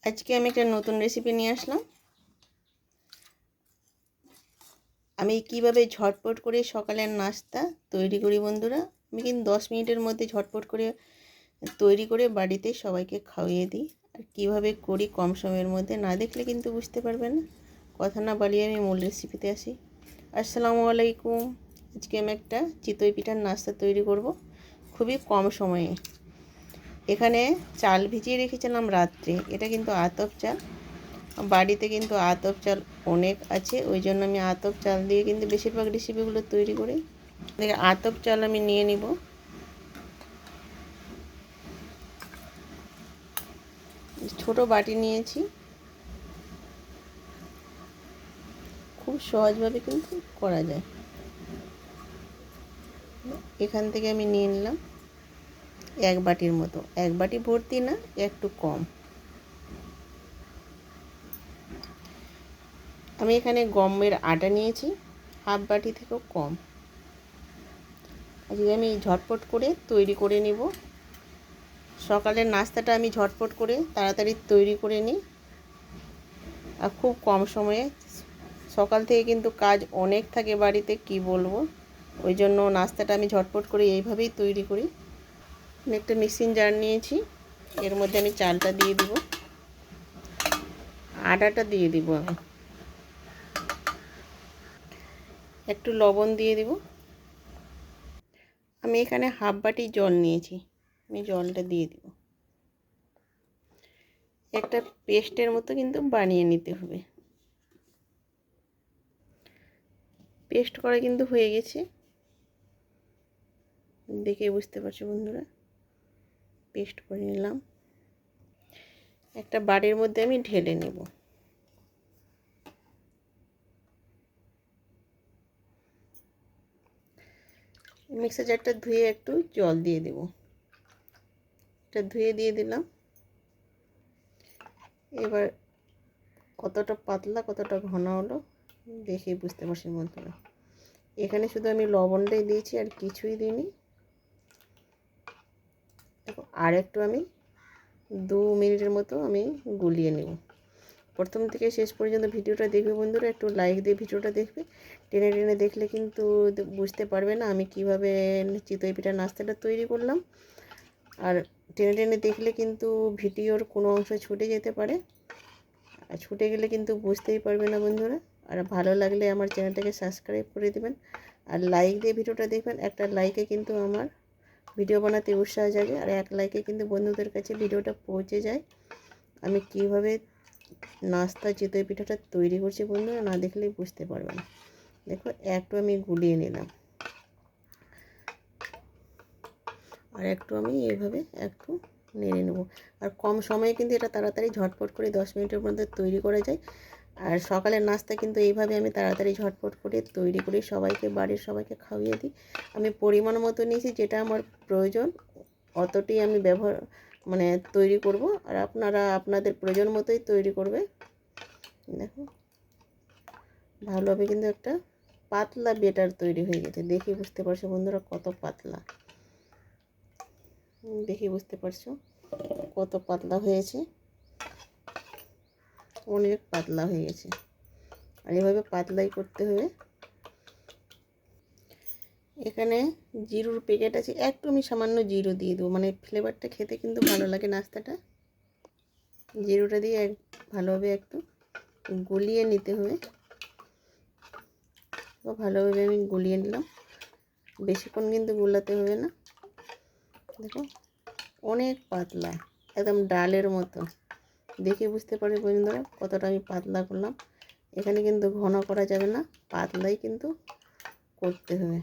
আজকে আমি একটা নতুন রেসিপি নিয়ে আসলাম। আমি কিভাবে ঝটপট করে সকালের নাস্তা তৈরি করি বন্ধুরা। আমি কিন্তু 10 মিনিটের মধ্যে ঝটপট করে তৈরি করে বাড়িতে সবাইকে খাওয়িয়ে দিই। আর কীভাবে করি কম সময়ের মধ্যে না দেখলে কিন্তু বুঝতে পারবেন না। কথা না বাড়িয়ে আমি মূল রেসিপিতে আসি। আসসালামু আলাইকুম। আজকে আমি একটা চিতই পিঠার নাস্তা তৈরি করব খুবই কম সময়ে। এখানে চাল ভিজিয়ে রেখেছিলাম রাত্রে। এটা কিন্তু আতপ চাল। বাড়িতে কিন্তু আতপ চাল অনেক আছে, ওই জন্য আমি আতপ চাল দিয়ে কিন্তু বেশিরভাগ রেসিপিগুলো তৈরি করি। দেখে আতপ চাল আমি নিয়ে নিব। ছোট বাটি নিয়েছি। খুব সহজভাবে কিন্তু করা যায়। এখান থেকে আমি নিয়ে নিলাম এক বাটির মতো। এক বাটি ভর্তি না, একটু কম। আমি এখানে গমের আটা নিয়েছি হাফ বাটি থেকেও কম। আজকে আমি ঝটপট করে তৈরি করে নিব। সকালের নাস্তাটা আমি ঝটপট করে তাড়াতাড়ি তৈরি করে নিই আর খুব কম সময়ে। সকাল থেকে কিন্তু কাজ অনেক থাকে বাড়িতে, কি বলবো। ওই জন্য নাস্তাটা আমি ঝটপট করে এইভাবেই তৈরি করি। আমি একটা মিক্সিং জার নিয়েছি, এর মধ্যে আমি চালটা দিয়ে দিব, আটাটা দিয়ে দিব, আমি একটু লবণ দিয়ে দিব। আমি এখানে হাফ বাটি জল নিয়েছি, আমি জলটা দিয়ে দিব। একটা পেস্টের মতো কিন্তু বানিয়ে নিতে হবে। পেস্ট করা কিন্তু হয়ে গেছে, দেখে বুঝতে পারছো বন্ধুরা। পেস্ট করে নিলাম। একটা বাটির মধ্যে আমি ঢেলে নেব। মিক্সার জারটা ধুয়ে একটু জল দিয়ে দেব। এটা ধুয়ে দিয়ে দিলাম। এবার কতটা পাতলা কতটা ঘন হলো দেখে বুঝতে পারছি বন্ধুরা। এখানে শুধু আমি লবণটাই দিয়েছি আর কিছুই দিইনি। দেখো আর একটু আমি 2 মিনিটের মতো আমি গুলিয়ে নেব। প্রথম থেকে শেষ পর্যন্ত ভিডিওটা দেখবে বন্ধুরা, একটু লাইক দিয়ে ভিডিওটা দেখবে। টেনে টেনে দেখলে কিন্তু বুঝতে পারবে না আমি কিভাবে চিতই পিঠা নাস্তাটা তৈরি করলাম। আর টেনে টেনে দেখলে কিন্তু ভিডিওর কোনো অংশ ছুটে যেতে পারে, আর ছুটে গেলে কিন্তু বুঝতেই পারবে না বন্ধুরা। আর ভালো লাগলে আমার চ্যানেলটাকে সাবস্ক্রাইব করে দেবেন আর লাইক দিয়ে ভিডিওটা দেখবেন। একটা লাইকে কিন্তু আমার ভিডিও বানাতে উৎসাহ জাগে, আর এক লাইকে কিন্তু বন্ধুদের কাছে ভিডিওটা পৌঁছে যায়। আমি কিভাবে নাস্তা চিতই পিঠাটা তৈরি করছি বন্ধুরা, না দেখলেই বুঝতে পারবে না। দেখো একটু আমি গুলিয়ে নিলাম, আর একটু আমি এইভাবে একটু নেড়ে নেব। আর কম সময়ে কিন্তু এটা তাড়াতাড়ি ঝটপট করে 10 মিনিটের মধ্যে তৈরি করা যায়। আর সকালের নাস্তা কিন্তু এইভাবে আমি তাড়াতাড়ি ঝটপট করে তৈরি করি, সবাইকে বাড়ির সবাইকে খাইয়ে দিই। আমি পরিমাণ মতো নিয়েছি, যেটা আমার প্রয়োজন অতটাই আমি তৈরি করব। আর আপনারা আপনাদের প্রয়োজন মতোই তৈরি করবে। দেখো ভালোভাবে কিন্তু একটা পাতলা বেটার তৈরি হয়ে গেছে। দেখে বুঝতে পারছো বন্ধুরা কত পাতলা। দেখে বুঝতে পারছো কত পাতলা হয়েছে, অনেক পাতলা হয়ে গেছে। আর এভাবে পাতলাই করতে হবে। এখানে জিরুর প্যাকেট আছে, একটু আমি সামান্য জিরু দিয়ে দেবো, মানে ফ্লেভারটা খেতে কিন্তু ভালো লাগে নাস্তাটা। জিরুটা দিয়ে ভালোভাবে একটু গুলিয়ে নিতে হবে। ভালোভাবে আমি গুলিয়ে নিলাম, বেশিক্ষণ কিন্তু গুলাতে হবে না। দেখো অনেক পাতলা, একদম ডালের মতো। দেখে বুঝতে পারবে বন্ধুরা কতটা আমি পাতলা করলাম। এখানে কিন্তু ঘন করা যাবে না, পাতলাই কিন্তু করতে হবে।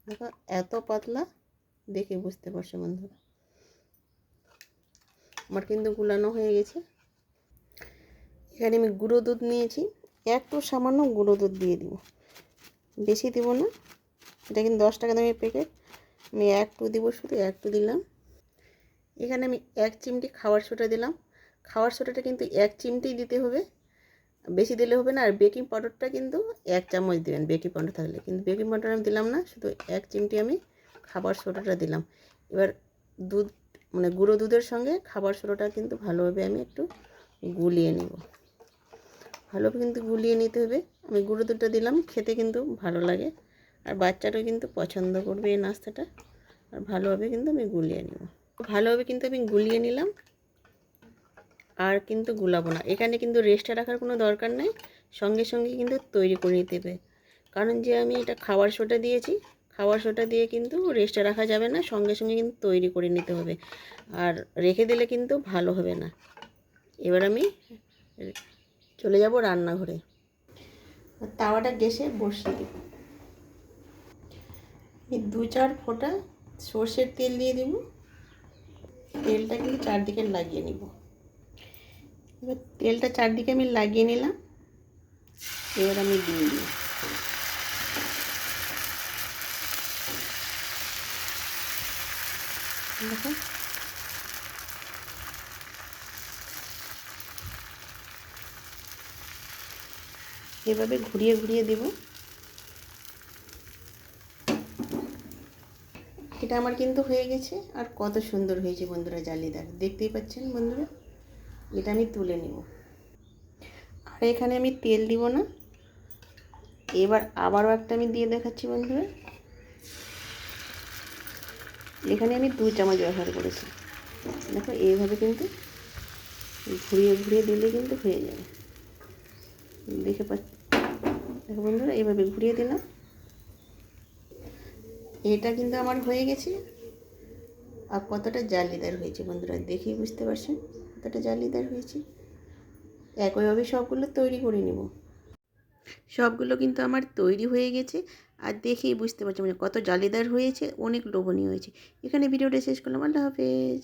দেখো এত পাতলা, দেখে বুঝতে পারছো বন্ধুরা। আমার কিন্তু গুলানো হয়ে গেছে। এখানে আমি গুঁড়ো দুধ নিয়েছি, একটু সামান্য গুঁড়ো দুধ দিয়ে দিব, বেশি দিব না। এটা কিন্তু 10 টাকা দামের প্যাকেট, আমি একটু দিব, শুধু একটু দিলাম। এখানে আমি 1 চিমটি খাবার সোডা দিলাম। খাবার সোডাটা কিন্তু 1 চিমটি দিতে হবে, বেশি দিলে হবে না। আর বেকিং পাউডারটা কিন্তু 1 চামচ দেবেন, বেকিং পাউডার থাকলে। কিন্তু বেকিং পাউডার আমি দিলাম না, শুধু 1 চিমটি আমি খাবার সোডাটা দিলাম। এবার দুধ মানে গুঁড়ো দুধের সঙ্গে খাবার সোডাটা কিন্তু ভালোভাবে আমি একটু গুলিয়ে নেব। ভালোভাবে কিন্তু গুলিয়ে নিতে হবে। আমি গুঁড়ো দুধটা দিলাম, খেতে কিন্তু ভালো লাগে আর বাচ্চারাও কিন্তু পছন্দ করবে এই নাস্তাটা। আর ভালোভাবে কিন্তু আমি গুলিয়ে নেব। ভালোভাবে কিন্তু আমি গুলিয়ে নিলাম, আর কিন্তু গুলাবো না। এখানে কিন্তু রেস্টে রাখার কোনো দরকার নেই, সঙ্গে সঙ্গে কিন্তু তৈরি করে নিতে হবে। কারণ যে আমি এটা খাবার সোডা দিয়েছি, খাবার সোডা দিয়ে কিন্তু রেস্টে রাখা যাবে না, সঙ্গে সঙ্গে কিন্তু তৈরি করে নিতে হবে। আর রেখে দিলে কিন্তু ভালো হবে না। এবার আমি চলে যাব রান্নাঘরে। তাওয়াটা গ্যাসে বসিয়ে দেব। এই 2-4 ফোঁটা সর্ষের তেল দিয়ে দেব। তেলটা কিন্তু চারদিকে লাগিয়ে নিব। এবার তেলটা চারদিকে আমি লাগিয়ে নিলাম। এবার আমি দিয়ে দিই। দেখো এভাবে ঘুরিয়ে ঘুরিয়ে দেব। এটা আমার কিন্তু হয়ে গেছে। আর কত সুন্দর হয়েছে বন্ধুরা, জালিদার, দেখতেই পাচ্ছেন বন্ধুরা। এটা আমি তুলে নেব। আর এখানে আমি তেল দিব না। এবার আবারও একটা আমি দিয়ে দেখাচ্ছি বন্ধুরা। এখানে আমি 2 চামচ ব্যবহার করেছি। দেখো এইভাবে কিন্তু ঘুরিয়ে ঘুরিয়ে দিলে কিন্তু হয়ে যাবে। দেখো বন্ধুরা, এইভাবে ঘুরিয়ে দিলাম। এটা কিন্তু আমার হয়ে গেছে। আর কতটা জালিদার হয়েছে বন্ধুরা, দেখেই বুঝতে পারছেন কতটা জালিদার হয়েছে। একইভাবে সবগুলো তৈরি করে নেব। সবগুলো কিন্তু আমার তৈরি হয়ে গেছে। আর দেখেই বুঝতে পারছি মানে কত জালিদার হয়েছে, অনেক লোভনীয় হয়েছে। এখানে ভিডিওটা শেষ করলাম। আল্লাহ হাফেজ।